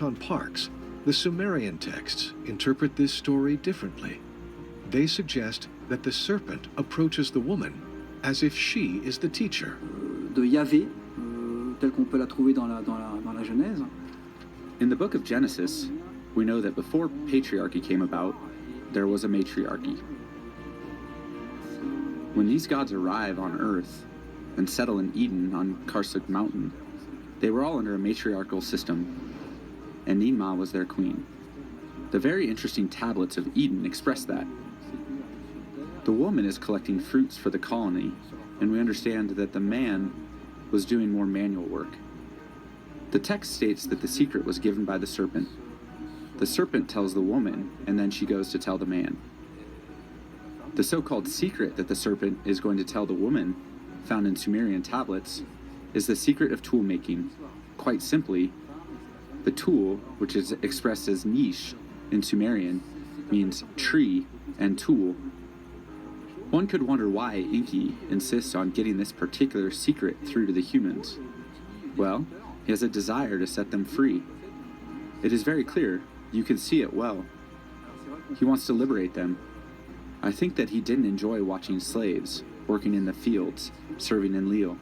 on parks, the Sumerian texts interpret this story differently. They suggest that the serpent approaches the woman as if she is the teacher. De Yahvé, telle qu'on peut la trouver dans la Genèse. In the book of Genesis, we know that before patriarchy came about, there was a matriarchy. When these gods arrive on Earth and settle in Eden on Karsuk Mountain, they were all under a matriarchal system, and Ninmah was their queen. The very interesting tablets of Eden express that. The woman is collecting fruits for the colony, and we understand that the man was doing more manual work. The text states that the secret was given by the serpent. The serpent tells the woman, and then she goes to tell the man. The so-called secret that the serpent is going to tell the woman, found in Sumerian tablets, is the secret of tool making. Quite simply, the tool, which is expressed as niche in Sumerian, means tree and tool. One could wonder why Enki insists on getting this particular secret through to the humans. Well, he has a desire to set them free. It is very clear, you can see it well. He wants to liberate them. I think that he didn't enjoy watching slaves working in the fields, serving in Lille.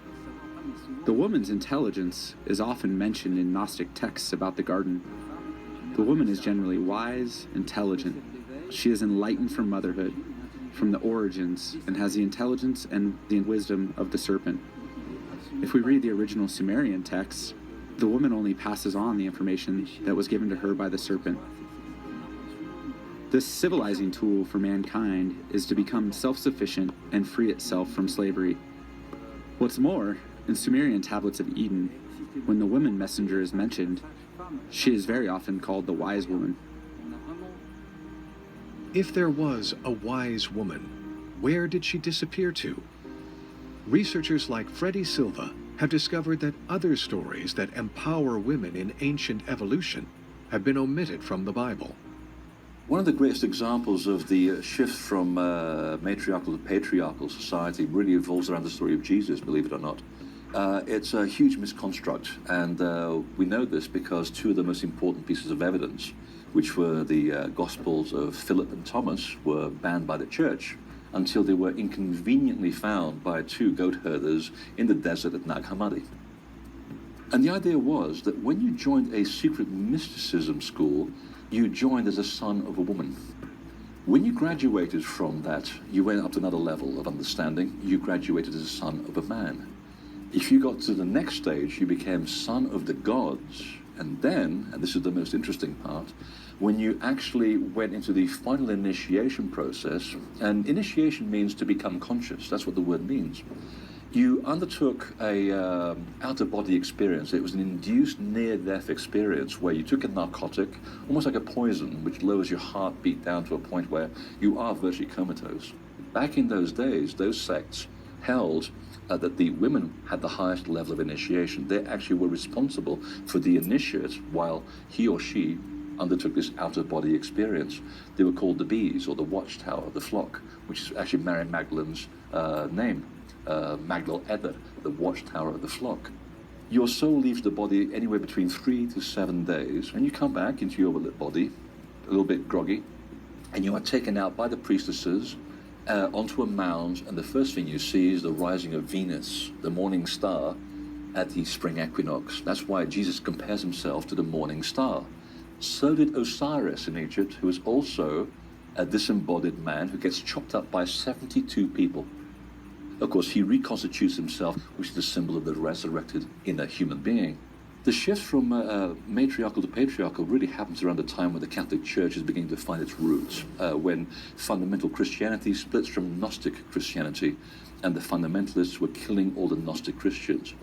The woman's intelligence is often mentioned in Gnostic texts about the garden. The woman is generally wise, intelligent. She is enlightened from motherhood, from the origins, and has the intelligence and the wisdom of the serpent. If we read the original Sumerian texts, the woman only passes on the information that was given to her by the serpent. This civilizing tool for mankind is to become self-sufficient and free itself from slavery. What's more, in Sumerian tablets of Eden, when the woman messenger is mentioned, she is very often called the wise woman. If there was a wise woman, where did she disappear to? Researchers like Freddie Silva have discovered that other stories that empower women in ancient evolution have been omitted from the Bible. One of the greatest examples of the shift from matriarchal to patriarchal society really revolves around the story of Jesus, believe it or not. It's a huge misconstruct, and we know this because two of the most important pieces of evidence, which were the Gospels of Philip and Thomas, were banned by the church until they were inconveniently found by two goat herders in the desert at Nag Hammadi. And the idea was that when you joined a secret mysticism school, you joined as a son of a woman. When you graduated from that, you went up to another level of understanding. You graduated as a son of a man. If you got to the next stage, you became son of the gods. And then, and this is the most interesting part, when you actually went into the final initiation process, and initiation means to become conscious, that's what the word means. You undertook a out-of-body experience. It was an induced near-death experience where you took a narcotic, almost like a poison, which lowers your heartbeat down to a point where you are virtually comatose. Back in those days, those sects held that the women had the highest level of initiation. They actually were responsible for the initiate while he or she undertook this out-of-body experience. They were called the bees, or the watchtower of the flock, which is actually Mary Magdalene's name. Magdal Eder, the watchtower of the flock. Your soul leaves the body anywhere between 3 to 7 days, and you come back into your body, a little bit groggy, and you are taken out by the priestesses onto a mound, and the first thing you see is the rising of Venus, the morning star, at the spring equinox. That's why Jesus compares himself to the morning star. So did Osiris in Egypt, who is also a disembodied man who gets chopped up by 72 people. Of course, he reconstitutes himself, which is the symbol of the resurrected inner human being. The shift from matriarchal to patriarchal really happens around the time when the Catholic Church is beginning to find its roots, when fundamental Christianity splits from Gnostic Christianity, and the fundamentalists were killing all the Gnostic Christians.